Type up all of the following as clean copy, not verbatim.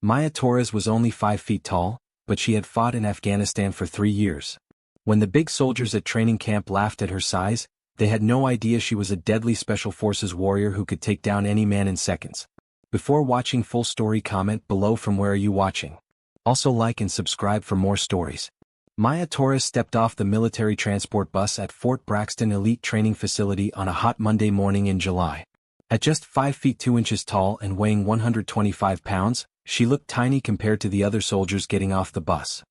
Maya Torres was only 5 feet tall, but she had fought in Afghanistan for 3 years. When the big soldiers at training camp laughed at her size, they had no idea she was a deadly special forces warrior who could take down any man in seconds. Before watching full story, comment below from where are you watching. Also like and subscribe for more stories. Maya Torres stepped off the military transport bus at Fort Braxton Elite Training Facility on a hot Monday morning in July. At just 5 feet 2 inches tall and weighing 125 pounds, she looked tiny compared to the other soldiers getting off the bus.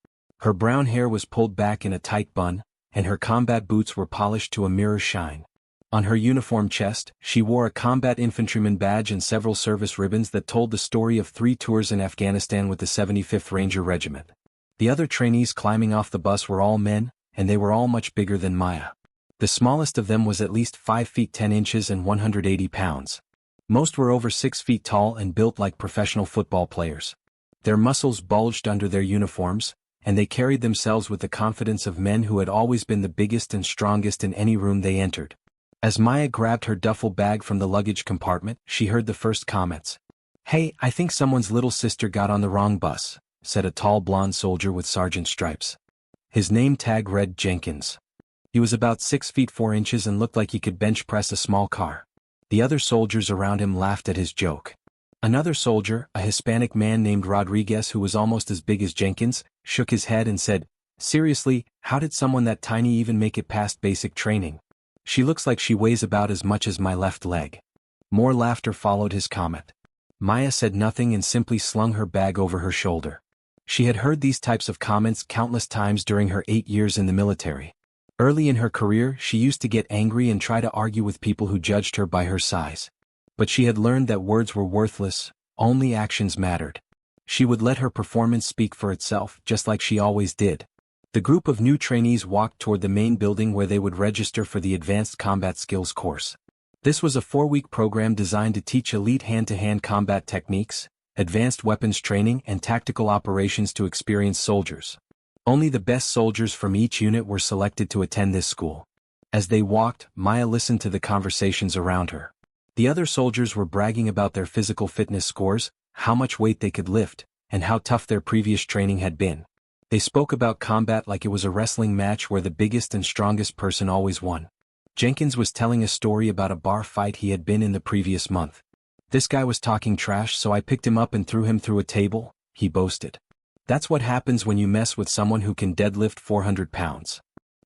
Her brown hair was pulled back in a tight bun, and her combat boots were polished to a mirror shine. On her uniform chest, she wore a combat infantryman badge and several service ribbons that told the story of 3 tours in Afghanistan with the 75th Ranger Regiment. The other trainees climbing off the bus were all men, and they were all much bigger than Maya. The smallest of them was at least 5 feet 10 inches and 180 pounds. Most were over 6 feet tall and built like professional football players. Their muscles bulged under their uniforms, and they carried themselves with the confidence of men who had always been the biggest and strongest in any room they entered. As Maya grabbed her duffel bag from the luggage compartment, she heard the first comments. "Hey, I think someone's little sister got on the wrong bus," said a tall blonde soldier with sergeant stripes. His name tag read Jenkins. He was about 6 feet 4 inches and looked like he could bench press a small car. The other soldiers around him laughed at his joke. Another soldier, a Hispanic man named Rodriguez who was almost as big as Jenkins, shook his head and said, "Seriously, how did someone that tiny even make it past basic training? She looks like she weighs about as much as my left leg." More laughter followed his comment. Maya said nothing and simply slung her bag over her shoulder. She had heard these types of comments countless times during her 8 years in the military. Early in her career, she used to get angry and try to argue with people who judged her by her size. But she had learned that words were worthless, only actions mattered. She would let her performance speak for itself, just like she always did. The group of new trainees walked toward the main building where they would register for the Advanced Combat Skills course. This was a 4-week program designed to teach elite hand-to-hand combat techniques, advanced weapons training and tactical operations to experienced soldiers. Only the best soldiers from each unit were selected to attend this school. As they walked, Maya listened to the conversations around her. The other soldiers were bragging about their physical fitness scores, how much weight they could lift, and how tough their previous training had been. They spoke about combat like it was a wrestling match where the biggest and strongest person always won. Jenkins was telling a story about a bar fight he had been in the previous month. "This guy was talking trash, so I picked him up and threw him through a table," he boasted. "That's what happens when you mess with someone who can deadlift 400 pounds.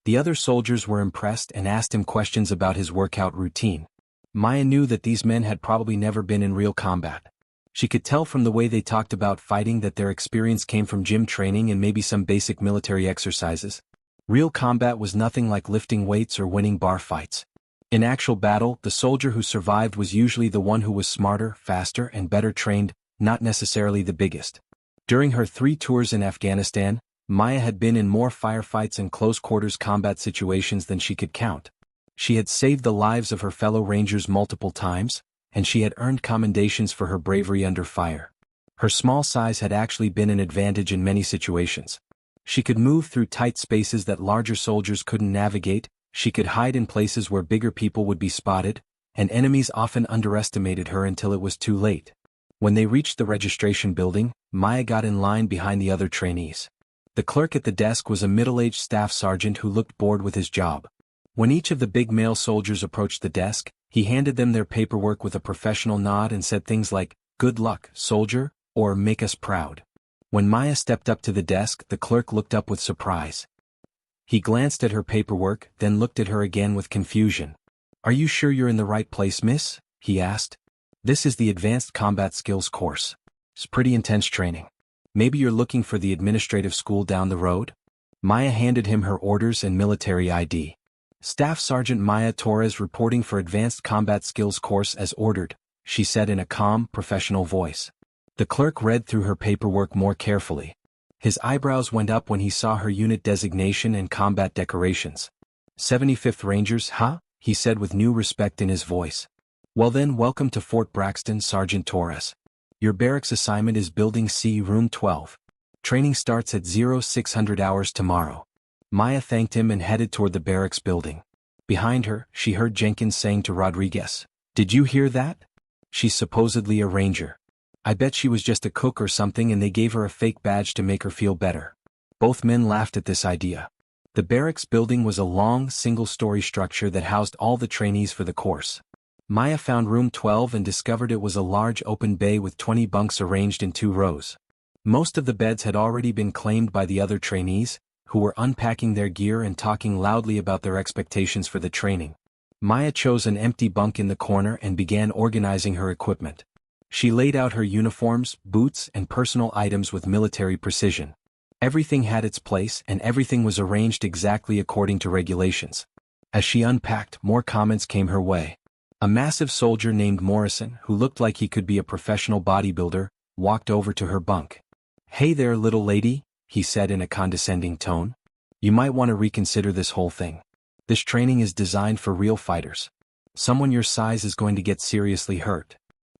The other soldiers were impressed and asked him questions about his workout routine. Maya knew that these men had probably never been in real combat. She could tell from the way they talked about fighting that their experience came from gym training and maybe some basic military exercises. Real combat was nothing like lifting weights or winning bar fights. In actual battle, the soldier who survived was usually the one who was smarter, faster, and better trained, not necessarily the biggest. During her 3 tours in Afghanistan, Maya had been in more firefights and close-quarters combat situations than she could count. She had saved the lives of her fellow Rangers multiple times, and she had earned commendations for her bravery under fire. Her small size had actually been an advantage in many situations. She could move through tight spaces that larger soldiers couldn't navigate, she could hide in places where bigger people would be spotted, and enemies often underestimated her until it was too late. When they reached the registration building, Maya got in line behind the other trainees. The clerk at the desk was a middle-aged staff sergeant who looked bored with his job. When each of the big male soldiers approached the desk, he handed them their paperwork with a professional nod and said things like, "Good luck, soldier," or "Make us proud." When Maya stepped up to the desk, the clerk looked up with surprise. He glanced at her paperwork, then looked at her again with confusion. "Are you sure you're in the right place, miss?" he asked. "This is the Advanced Combat Skills course. It's pretty intense training. Maybe you're looking for the administrative school down the road?" Maya handed him her orders and military ID. "Staff Sergeant Maya Torres reporting for Advanced Combat Skills course as ordered," she said in a calm, professional voice. The clerk read through her paperwork more carefully. His eyebrows went up when he saw her unit designation and combat decorations. 75th Rangers, huh? He said with new respect in his voice. "Well then, welcome to Fort Braxton, Sergeant Torres. Your barracks assignment is Building C, Room 12. Training starts at 0600 hours tomorrow." Maya thanked him and headed toward the barracks building. Behind her, she heard Jenkins saying to Rodriguez, "Did you hear that? She's supposedly a ranger. I bet she was just a cook or something and they gave her a fake badge to make her feel better. Both men laughed at this idea. The barracks building was a long, single-story structure that housed all the trainees for the course. Maya found room 12 and discovered it was a large open bay with 20 bunks arranged in 2 rows. Most of the beds had already been claimed by the other trainees, who were unpacking their gear and talking loudly about their expectations for the training. Maya chose an empty bunk in the corner and began organizing her equipment. She laid out her uniforms, boots, and personal items with military precision. Everything had its place and everything was arranged exactly according to regulations. As she unpacked, more comments came her way. A massive soldier named Morrison, who looked like he could be a professional bodybuilder, walked over to her bunk. "Hey there, little lady," he said in a condescending tone. "You might want to reconsider this whole thing. This training is designed for real fighters. Someone your size is going to get seriously hurt."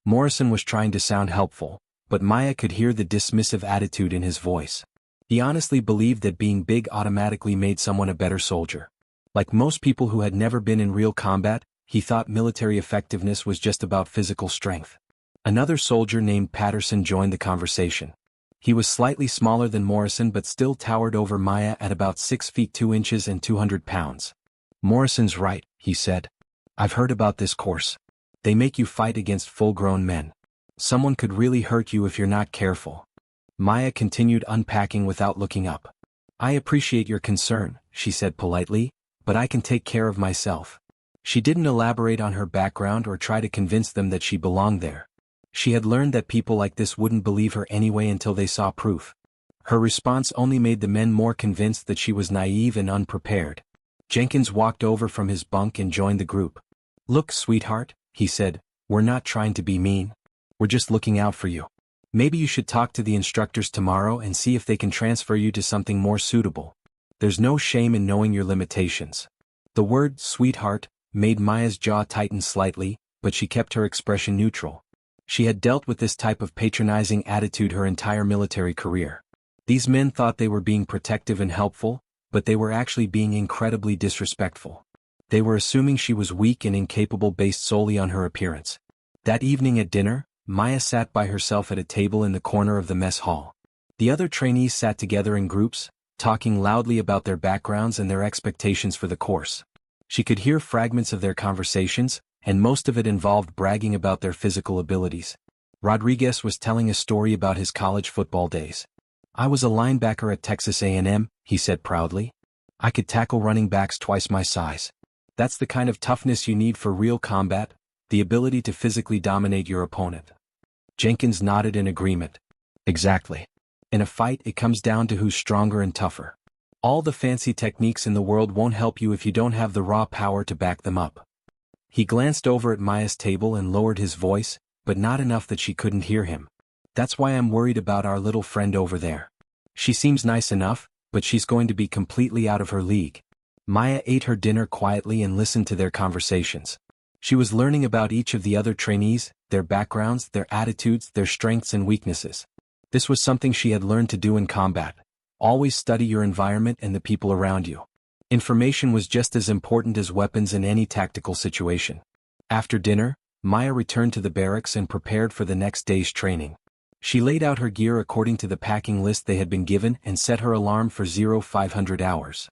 Morrison was trying to sound helpful, but Maya could hear the dismissive attitude in his voice. He honestly believed that being big automatically made someone a better soldier. Like most people who had never been in real combat, he thought military effectiveness was just about physical strength. Another soldier named Patterson joined the conversation. He was slightly smaller than Morrison but still towered over Maya at about 6 feet 2 inches and 200 pounds. "Morrison's right," he said. "I've heard about this course. They make you fight against full-grown men. Someone could really hurt you if you're not careful." Maya continued unpacking without looking up. "I appreciate your concern," she said politely, "but I can take care of myself." She didn't elaborate on her background or try to convince them that she belonged there. She had learned that people like this wouldn't believe her anyway until they saw proof. Her response only made the men more convinced that she was naive and unprepared. Jenkins walked over from his bunk and joined the group. "Look, sweetheart," he said, "we're not trying to be mean. We're just looking out for you. Maybe you should talk to the instructors tomorrow and see if they can transfer you to something more suitable. There's no shame in knowing your limitations." The word "sweetheart" made Maya's jaw tighten slightly, but she kept her expression neutral. She had dealt with this type of patronizing attitude her entire military career. These men thought they were being protective and helpful, but they were actually being incredibly disrespectful. They were assuming she was weak and incapable based solely on her appearance. That evening at dinner, Maya sat by herself at a table in the corner of the mess hall. The other trainees sat together in groups, talking loudly about their backgrounds and their expectations for the course. She could hear fragments of their conversations, and most of it involved bragging about their physical abilities. Rodriguez was telling a story about his college football days. "I was a linebacker at Texas A&M, he said proudly. "I could tackle running backs twice my size. That's the kind of toughness you need for real combat, the ability to physically dominate your opponent." Jenkins nodded in agreement. "Exactly. In a fight it comes down to who's stronger and tougher. All the fancy techniques in the world won't help you if you don't have the raw power to back them up." He glanced over at Maya's table and lowered his voice, but not enough that she couldn't hear him. "That's why I'm worried about our little friend over there. She seems nice enough, but she's going to be completely out of her league." Maya ate her dinner quietly and listened to their conversations. She was learning about each of the other trainees, their backgrounds, their attitudes, their strengths and weaknesses. This was something she had learned to do in combat. Always study your environment and the people around you. Information was just as important as weapons in any tactical situation. After dinner, Maya returned to the barracks and prepared for the next day's training. She laid out her gear according to the packing list they had been given and set her alarm for 0500 hours.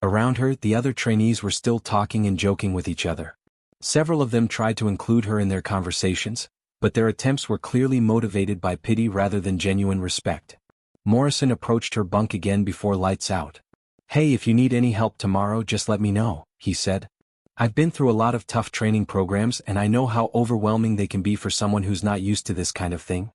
Around her, the other trainees were still talking and joking with each other. Several of them tried to include her in their conversations, but their attempts were clearly motivated by pity rather than genuine respect. Morrison approached her bunk again before lights out. "Hey, if you need any help tomorrow, just let me know," he said. "I've been through a lot of tough training programs and I know how overwhelming they can be for someone who's not used to this kind of thing."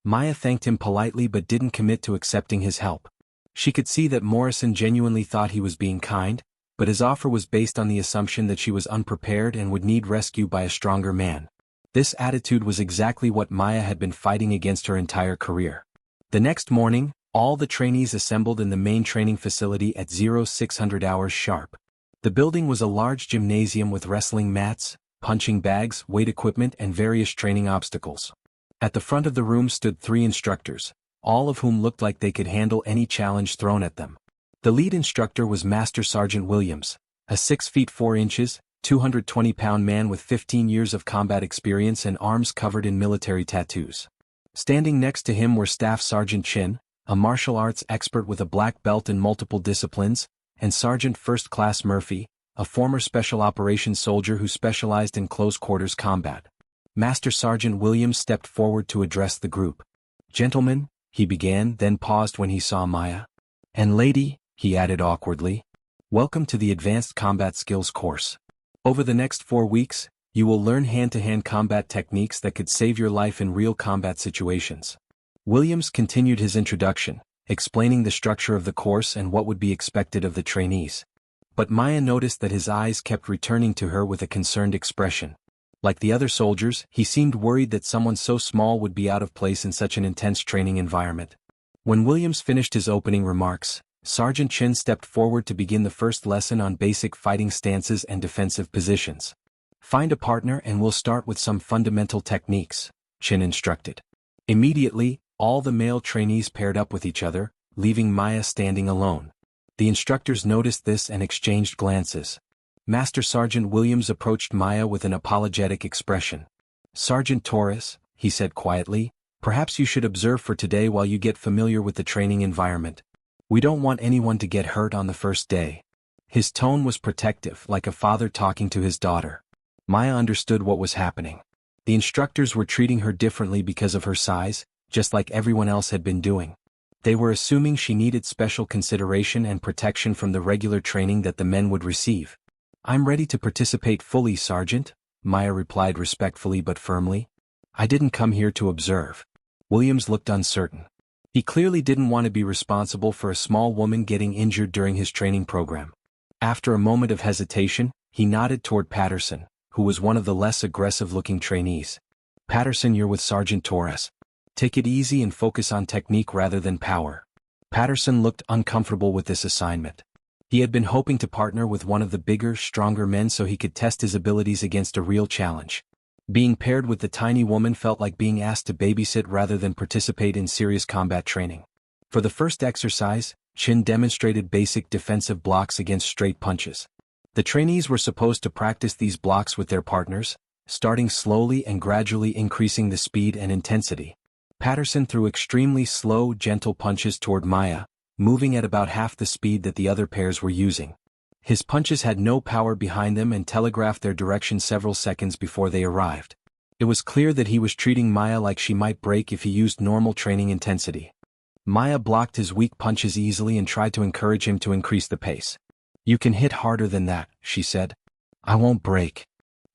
Maya thanked him politely but didn't commit to accepting his help. She could see that Morrison genuinely thought he was being kind, but his offer was based on the assumption that she was unprepared and would need rescue by a stronger man. This attitude was exactly what Maya had been fighting against her entire career. The next morning, all the trainees assembled in the main training facility at 0600 hours sharp. The building was a large gymnasium with wrestling mats, punching bags, weight equipment and various training obstacles. At the front of the room stood 3 instructors, all of whom looked like they could handle any challenge thrown at them. The lead instructor was Master Sergeant Williams, a 6 feet 4 inches, 220-pound man with 15 years of combat experience and arms covered in military tattoos. Standing next to him were Staff Sergeant Chin, a martial arts expert with a black belt in multiple disciplines, and Sergeant First Class Murphy, a former Special Operations soldier who specialized in close-quarters combat. Master Sergeant Williams stepped forward to address the group. "Gentlemen," he began, then paused when he saw Maya. "And lady," he added awkwardly. "Welcome to the Advanced Combat Skills course. Over the next 4 weeks, you will learn hand-to-hand combat techniques that could save your life in real combat situations." Williams continued his introduction, explaining the structure of the course and what would be expected of the trainees. But Maya noticed that his eyes kept returning to her with a concerned expression. Like the other soldiers, he seemed worried that someone so small would be out of place in such an intense training environment. When Williams finished his opening remarks, Sergeant Chin stepped forward to begin the first lesson on basic fighting stances and defensive positions. "Find a partner and we'll start with some fundamental techniques," Chin instructed. Immediately, all the male trainees paired up with each other, leaving Maya standing alone. The instructors noticed this and exchanged glances. Master Sergeant Williams approached Maya with an apologetic expression. "Sergeant Torres," he said quietly, "perhaps you should observe for today while you get familiar with the training environment. We don't want anyone to get hurt on the first day." His tone was protective, like a father talking to his daughter. Maya understood what was happening. The instructors were treating her differently because of her size, just like everyone else had been doing. They were assuming she needed special consideration and protection from the regular training that the men would receive. "I'm ready to participate fully, Sergeant," Maya replied respectfully but firmly. "I didn't come here to observe." Williams looked uncertain. He clearly didn't want to be responsible for a small woman getting injured during his training program. After a moment of hesitation, he nodded toward Patterson, who was one of the less aggressive-looking trainees. "Patterson, you're with Sergeant Torres. Take it easy and focus on technique rather than power." Patterson looked uncomfortable with this assignment. He had been hoping to partner with one of the bigger, stronger men so he could test his abilities against a real challenge. Being paired with the tiny woman felt like being asked to babysit rather than participate in serious combat training. For the first exercise, Chin demonstrated basic defensive blocks against straight punches. The trainees were supposed to practice these blocks with their partners, starting slowly and gradually increasing the speed and intensity. Patterson threw extremely slow, gentle punches toward Maya, moving at about half the speed that the other pairs were using. His punches had no power behind them and telegraphed their direction several seconds before they arrived. It was clear that he was treating Maya like she might break if he used normal training intensity. Maya blocked his weak punches easily and tried to encourage him to increase the pace. "You can hit harder than that," she said. "I won't break."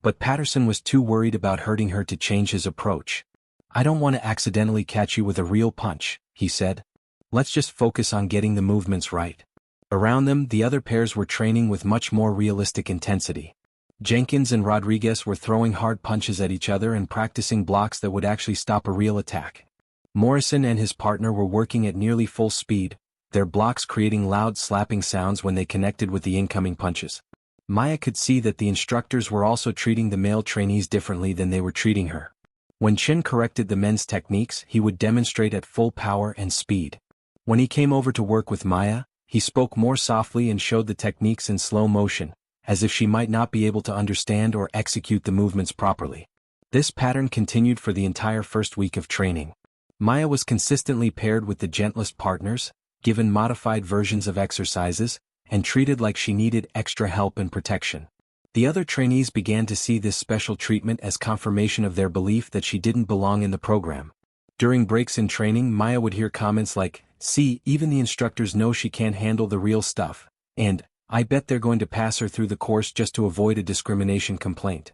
But Patterson was too worried about hurting her to change his approach. "I don't want to accidentally catch you with a real punch," he said. "Let's just focus on getting the movements right." Around them, the other pairs were training with much more realistic intensity. Jenkins and Rodriguez were throwing hard punches at each other and practicing blocks that would actually stop a real attack. Morrison and his partner were working at nearly full speed, their blocks creating loud slapping sounds when they connected with the incoming punches. Maya could see that the instructors were also treating the male trainees differently than they were treating her. When Chin corrected the men's techniques, he would demonstrate at full power and speed. When he came over to work with Maya, he spoke more softly and showed the techniques in slow motion, as if she might not be able to understand or execute the movements properly. This pattern continued for the entire first week of training. Maya was consistently paired with the gentlest partners, given modified versions of exercises, and treated like she needed extra help and protection. The other trainees began to see this special treatment as confirmation of their belief that she didn't belong in the program. During breaks in training, Maya would hear comments like, "See, even the instructors know she can't handle the real stuff," and, "I bet they're going to pass her through the course just to avoid a discrimination complaint."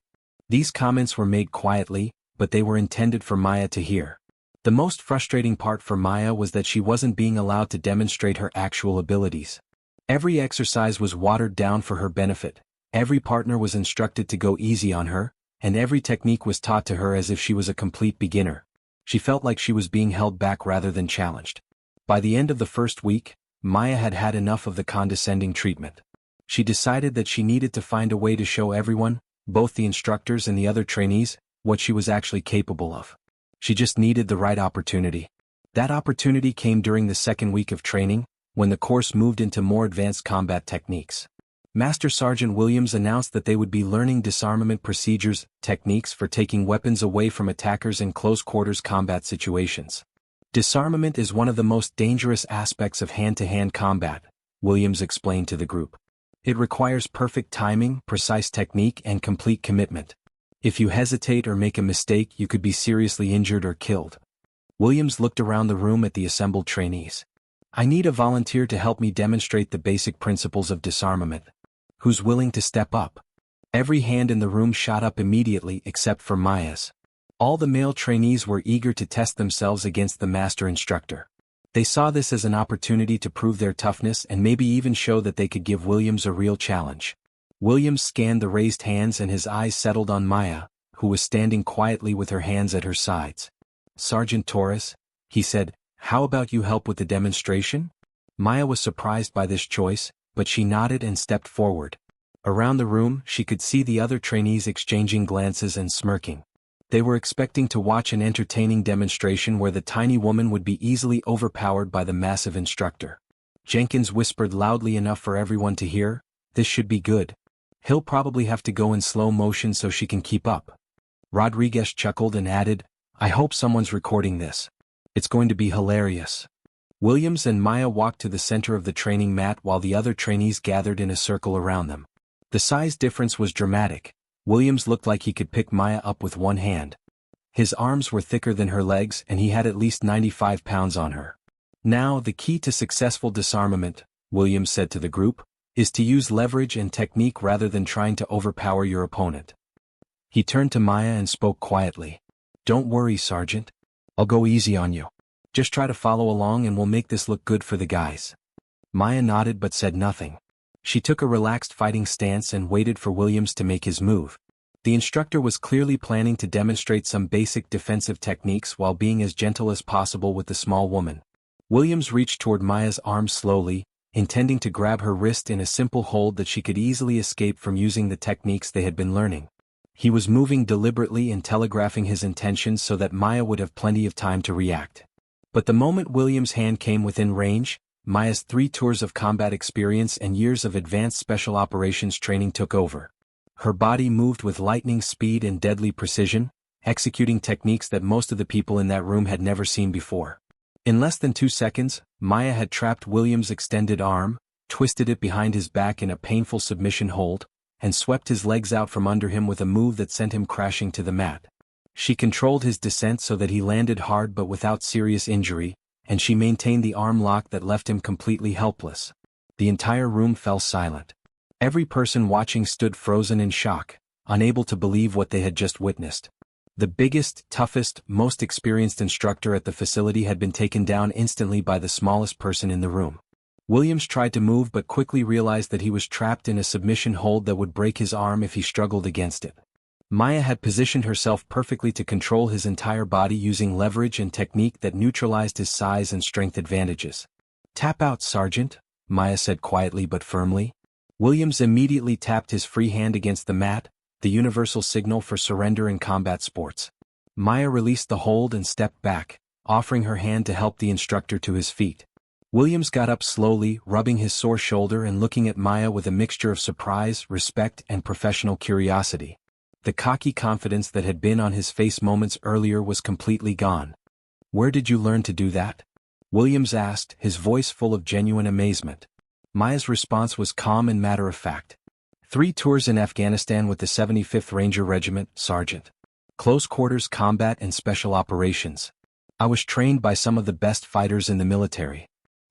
These comments were made quietly, but they were intended for Maya to hear. The most frustrating part for Maya was that she wasn't being allowed to demonstrate her actual abilities. Every exercise was watered down for her benefit. Every partner was instructed to go easy on her, and every technique was taught to her as if she was a complete beginner. She felt like she was being held back rather than challenged. By the end of the first week, Maya had had enough of the condescending treatment. She decided that she needed to find a way to show everyone, both the instructors and the other trainees, what she was actually capable of. She just needed the right opportunity. That opportunity came during the second week of training, when the course moved into more advanced combat techniques. Master Sergeant Williams announced that they would be learning disarmament procedures, techniques for taking weapons away from attackers in close-quarters combat situations. Disarmament is one of the most dangerous aspects of hand-to-hand combat, Williams explained to the group. It requires perfect timing, precise technique, and complete commitment. If you hesitate or make a mistake, you could be seriously injured or killed. Williams looked around the room at the assembled trainees. I need a volunteer to help me demonstrate the basic principles of disarmament. Who's willing to step up? Every hand in the room shot up immediately except for Maya's. All the male trainees were eager to test themselves against the master instructor. They saw this as an opportunity to prove their toughness and maybe even show that they could give Williams a real challenge. Williams scanned the raised hands and his eyes settled on Maya, who was standing quietly with her hands at her sides. Sergeant Torres, he said, how about you help with the demonstration? Maya was surprised by this choice, but she nodded and stepped forward. Around the room, she could see the other trainees exchanging glances and smirking. They were expecting to watch an entertaining demonstration where the tiny woman would be easily overpowered by the massive instructor. Jenkins whispered loudly enough for everyone to hear, this should be good. He'll probably have to go in slow motion so she can keep up. Rodriguez chuckled and added, I hope someone's recording this. It's going to be hilarious. Williams and Maya walked to the center of the training mat while the other trainees gathered in a circle around them. The size difference was dramatic. Williams looked like he could pick Maya up with one hand. His arms were thicker than her legs and he had at least 95 pounds on her. Now, the key to successful disarmament, Williams said to the group, is to use leverage and technique rather than trying to overpower your opponent. He turned to Maya and spoke quietly. Don't worry, Sergeant. I'll go easy on you. Just try to follow along and we'll make this look good for the guys. Maya nodded but said nothing. She took a relaxed fighting stance and waited for Williams to make his move. The instructor was clearly planning to demonstrate some basic defensive techniques while being as gentle as possible with the small woman. Williams reached toward Maya's arm slowly, intending to grab her wrist in a simple hold that she could easily escape from using the techniques they had been learning. He was moving deliberately and telegraphing his intentions so that Maya would have plenty of time to react. But the moment Williams' hand came within range, Maya's 3 tours of combat experience and years of advanced special operations training took over. Her body moved with lightning speed and deadly precision, executing techniques that most of the people in that room had never seen before. In less than 2 seconds, Maya had trapped Williams' extended arm, twisted it behind his back in a painful submission hold, and swept his legs out from under him with a move that sent him crashing to the mat. She controlled his descent so that he landed hard but without serious injury, and she maintained the arm lock that left him completely helpless. The entire room fell silent. Every person watching stood frozen in shock, unable to believe what they had just witnessed. The biggest, toughest, most experienced instructor at the facility had been taken down instantly by the smallest person in the room. Williams tried to move but quickly realized that he was trapped in a submission hold that would break his arm if he struggled against it. Maya had positioned herself perfectly to control his entire body using leverage and technique that neutralized his size and strength advantages. Tap out, Sergeant, Maya said quietly but firmly. Williams immediately tapped his free hand against the mat, the universal signal for surrender in combat sports. Maya released the hold and stepped back, offering her hand to help the instructor to his feet. Williams got up slowly, rubbing his sore shoulder and looking at Maya with a mixture of surprise, respect, and professional curiosity. The cocky confidence that had been on his face moments earlier was completely gone. Where did you learn to do that? Williams asked, his voice full of genuine amazement. Maya's response was calm and matter-of-fact. 3 tours in Afghanistan with the 75th Ranger Regiment, Sergeant. Close quarters combat and special operations. I was trained by some of the best fighters in the military.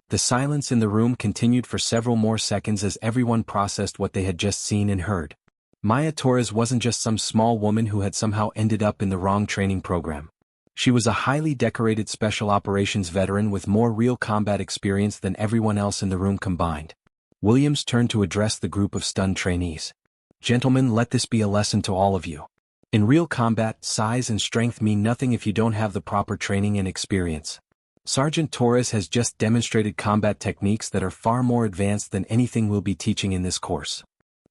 The silence in the room continued for several more seconds as everyone processed what they had just seen and heard. Maya Torres wasn't just some small woman who had somehow ended up in the wrong training program. She was a highly decorated special operations veteran with more real combat experience than everyone else in the room combined. Williams turned to address the group of stunned trainees. Gentlemen, let this be a lesson to all of you. In real combat, size and strength mean nothing if you don't have the proper training and experience. Sergeant Torres has just demonstrated combat techniques that are far more advanced than anything we'll be teaching in this course.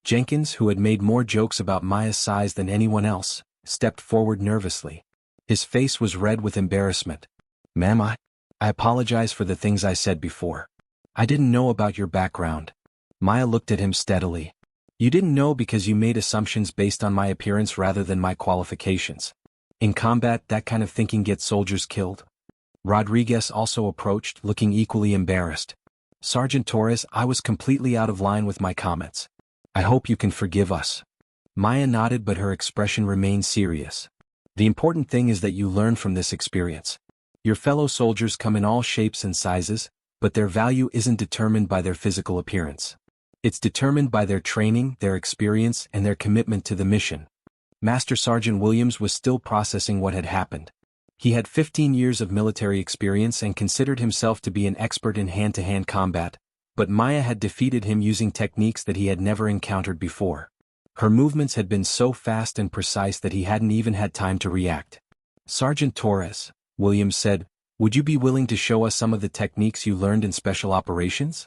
Jenkins, who had made more jokes about Maya's size than anyone else, stepped forward nervously. His face was red with embarrassment. Ma'am, I apologize for the things I said before. I didn't know about your background. Maya looked at him steadily. You didn't know because you made assumptions based on my appearance rather than my qualifications. In combat, that kind of thinking gets soldiers killed. Rodriguez also approached, looking equally embarrassed. Sergeant Torres, I was completely out of line with my comments. I hope you can forgive us. Maya nodded, but her expression remained serious. The important thing is that you learn from this experience. Your fellow soldiers come in all shapes and sizes, but their value isn't determined by their physical appearance. It's determined by their training, their experience, and their commitment to the mission. Master Sergeant Williams was still processing what had happened. He had 15 years of military experience and considered himself to be an expert in hand-to-hand combat, but Maya had defeated him using techniques that he had never encountered before. Her movements had been so fast and precise that he hadn't even had time to react. Sergeant Torres, Williams said, would you be willing to show us some of the techniques you learned in special operations?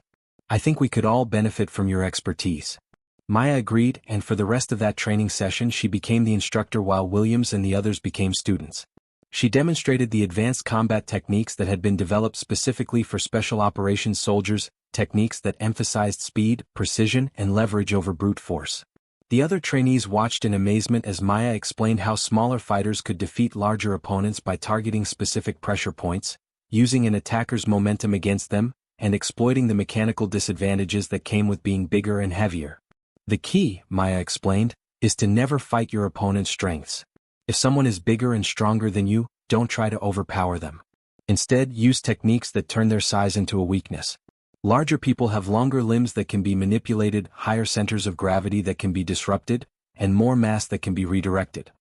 I think we could all benefit from your expertise. Maya agreed, and for the rest of that training session she became the instructor while Williams and the others became students. She demonstrated the advanced combat techniques that had been developed specifically for special operations soldiers, techniques that emphasized speed, precision, and leverage over brute force. The other trainees watched in amazement as Maya explained how smaller fighters could defeat larger opponents by targeting specific pressure points, using an attacker's momentum against them, and exploiting the mechanical disadvantages that came with being bigger and heavier. The key, Maya explained, is to never fight your opponent's strengths. If someone is bigger and stronger than you, don't try to overpower them. Instead, use techniques that turn their size into a weakness. Larger people have longer limbs that can be manipulated, higher centers of gravity that can be disrupted, and more mass that can be redirected.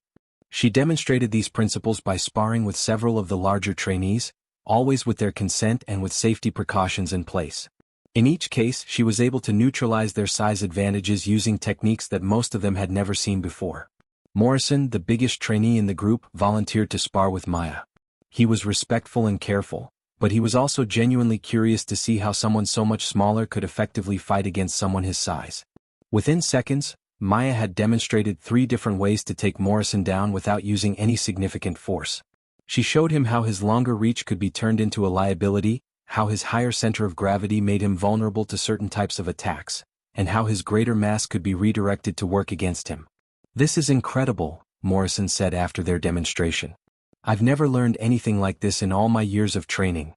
She demonstrated these principles by sparring with several of the larger trainees, always with their consent and with safety precautions in place. In each case, she was able to neutralize their size advantages using techniques that most of them had never seen before. Morrison, the biggest trainee in the group, volunteered to spar with Maya. He was respectful and careful, but he was also genuinely curious to see how someone so much smaller could effectively fight against someone his size. Within seconds, Maya had demonstrated 3 different ways to take Morrison down without using any significant force. She showed him how his longer reach could be turned into a liability, how his higher center of gravity made him vulnerable to certain types of attacks, and how his greater mass could be redirected to work against him. This is incredible, Morrison said after their demonstration. I've never learned anything like this in all my years of training.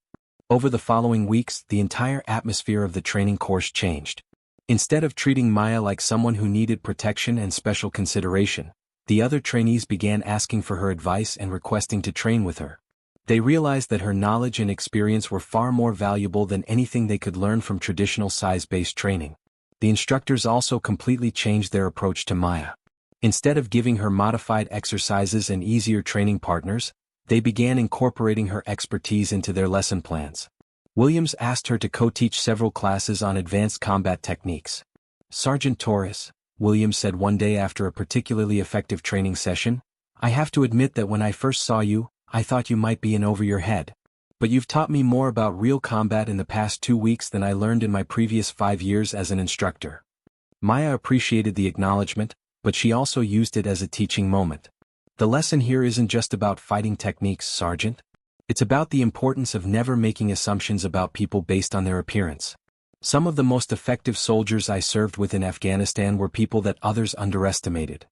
Over the following weeks, the entire atmosphere of the training course changed. Instead of treating Maya like someone who needed protection and special consideration, the other trainees began asking for her advice and requesting to train with her. They realized that her knowledge and experience were far more valuable than anything they could learn from traditional size-based training. The instructors also completely changed their approach to Maya. Instead of giving her modified exercises and easier training partners, they began incorporating her expertise into their lesson plans. Williams asked her to co-teach several classes on advanced combat techniques. Sergeant Torres, Williams said one day after a particularly effective training session, I have to admit that when I first saw you, I thought you might be in over your head. But you've taught me more about real combat in the past 2 weeks than I learned in my previous 5 years as an instructor. Maya appreciated the acknowledgement, but she also used it as a teaching moment. The lesson here isn't just about fighting techniques, Sergeant. It's about the importance of never making assumptions about people based on their appearance. Some of the most effective soldiers I served with in Afghanistan were people that others underestimated.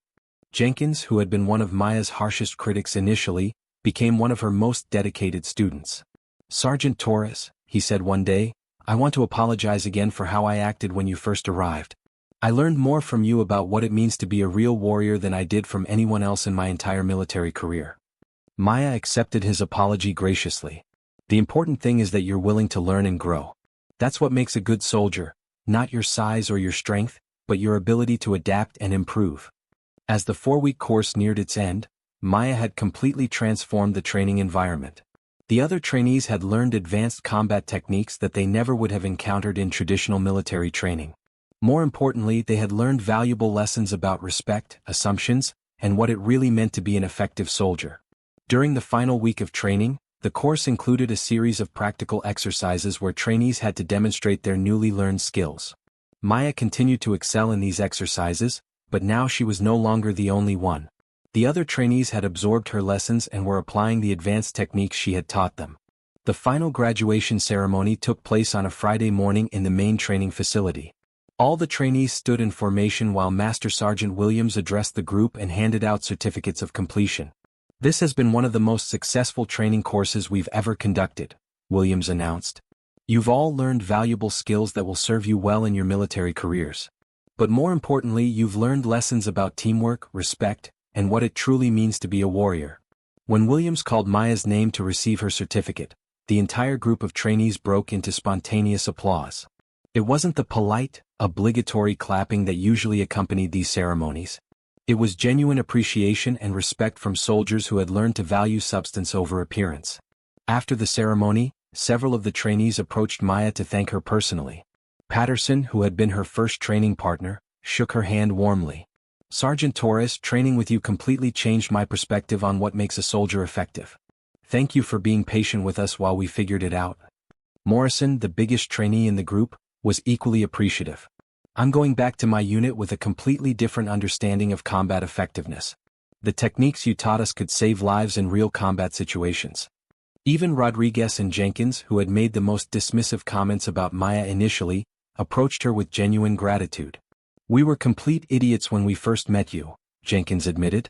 Jenkins, who had been one of Maya's harshest critics initially, became one of her most dedicated students. Sergeant Torres, he said one day, I want to apologize again for how I acted when you first arrived. I learned more from you about what it means to be a real warrior than I did from anyone else in my entire military career. Maya accepted his apology graciously. The important thing is that you're willing to learn and grow. That's what makes a good soldier, not your size or your strength, but your ability to adapt and improve. As the 4-week course neared its end, Maya had completely transformed the training environment. The other trainees had learned advanced combat techniques that they never would have encountered in traditional military training. More importantly, they had learned valuable lessons about respect, assumptions, and what it really meant to be an effective soldier. During the final week of training, the course included a series of practical exercises where trainees had to demonstrate their newly learned skills. Maya continued to excel in these exercises, but now she was no longer the only one. The other trainees had absorbed her lessons and were applying the advanced techniques she had taught them. The final graduation ceremony took place on a Friday morning in the main training facility. All the trainees stood in formation while Master Sergeant Williams addressed the group and handed out certificates of completion. "This has been one of the most successful training courses we've ever conducted," Williams announced. "You've all learned valuable skills that will serve you well in your military careers. But more importantly, you've learned lessons about teamwork, respect, and what it truly means to be a warrior." When Williams called Maya's name to receive her certificate, the entire group of trainees broke into spontaneous applause. It wasn't the polite, obligatory clapping that usually accompanied these ceremonies. It was genuine appreciation and respect from soldiers who had learned to value substance over appearance. After the ceremony, several of the trainees approached Maya to thank her personally. Patterson, who had been her first training partner, shook her hand warmly. "Sergeant Torres, training with you completely changed my perspective on what makes a soldier effective. Thank you for being patient with us while we figured it out." Morrison, the biggest trainee in the group, was equally appreciative. "I'm going back to my unit with a completely different understanding of combat effectiveness. The techniques you taught us could save lives in real combat situations." Even Rodriguez and Jenkins, who had made the most dismissive comments about Maya initially, approached her with genuine gratitude. "We were complete idiots when we first met you," Jenkins admitted.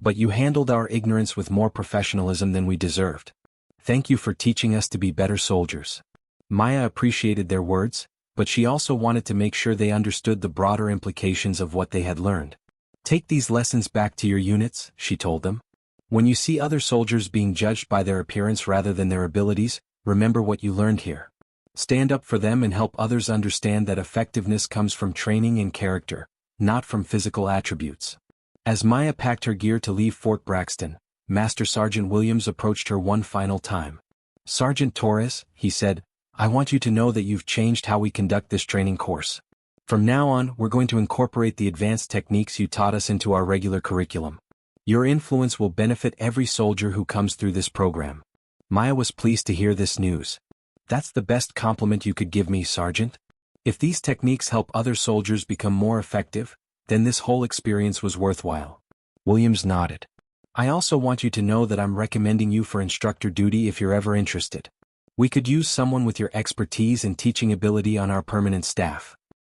"But you handled our ignorance with more professionalism than we deserved. Thank you for teaching us to be better soldiers." Maya appreciated their words, but she also wanted to make sure they understood the broader implications of what they had learned. "Take these lessons back to your units," she told them. "When you see other soldiers being judged by their appearance rather than their abilities, remember what you learned here. Stand up for them and help others understand that effectiveness comes from training and character, not from physical attributes." As Maya packed her gear to leave Fort Braxton, Master Sergeant Williams approached her one final time. "Sergeant Torres," he said, "I want you to know that you've changed how we conduct this training course. From now on, we're going to incorporate the advanced techniques you taught us into our regular curriculum. Your influence will benefit every soldier who comes through this program." Maya was pleased to hear this news. "That's the best compliment you could give me, Sergeant. If these techniques help other soldiers become more effective, then this whole experience was worthwhile." Williams nodded. "I also want you to know that I'm recommending you for instructor duty if you're ever interested. We could use someone with your expertise and teaching ability on our permanent staff."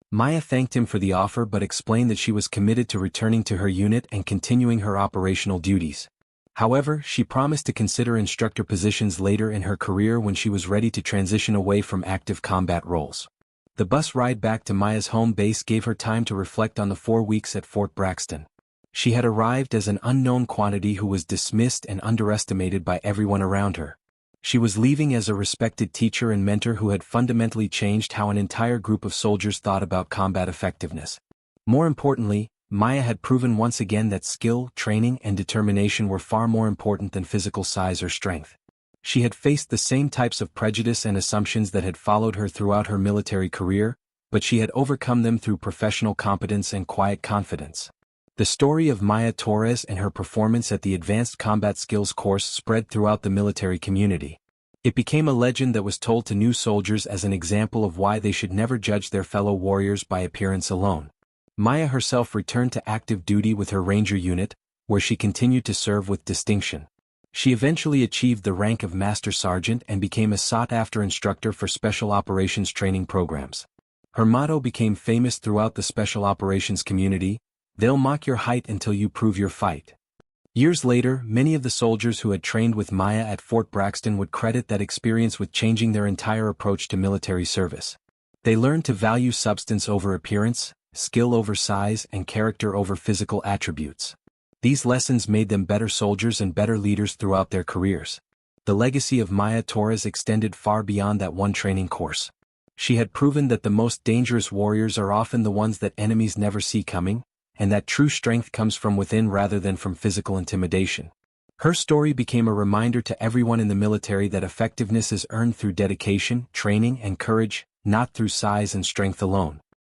Maya thanked him for the offer but explained that she was committed to returning to her unit and continuing her operational duties. However, she promised to consider instructor positions later in her career when she was ready to transition away from active combat roles. The bus ride back to Maya's home base gave her time to reflect on the 4 weeks at Fort Braxton. She had arrived as an unknown quantity who was dismissed and underestimated by everyone around her. She was leaving as a respected teacher and mentor who had fundamentally changed how an entire group of soldiers thought about combat effectiveness. More importantly, Maya had proven once again that skill, training, and determination were far more important than physical size or strength. She had faced the same types of prejudice and assumptions that had followed her throughout her military career, but she had overcome them through professional competence and quiet confidence. The story of Maya Torres and her performance at the Advanced Combat Skills course spread throughout the military community. It became a legend that was told to new soldiers as an example of why they should never judge their fellow warriors by appearance alone. Maya herself returned to active duty with her Ranger unit, where she continued to serve with distinction. She eventually achieved the rank of Master Sergeant and became a sought-after instructor for Special Operations training programs. Her motto became famous throughout the Special Operations community: "They'll mock your height until you prove your fight." Years later, many of the soldiers who had trained with Maya at Fort Braxton would credit that experience with changing their entire approach to military service. They learned to value substance over appearance, skill over size, and character over physical attributes. These lessons made them better soldiers and better leaders throughout their careers. The legacy of Maya Torres extended far beyond that one training course. She had proven that the most dangerous warriors are often the ones that enemies never see coming, and that true strength comes from within rather than from physical intimidation. Her story became a reminder to everyone in the military that effectiveness is earned through dedication, training, and courage, not through size and strength alone.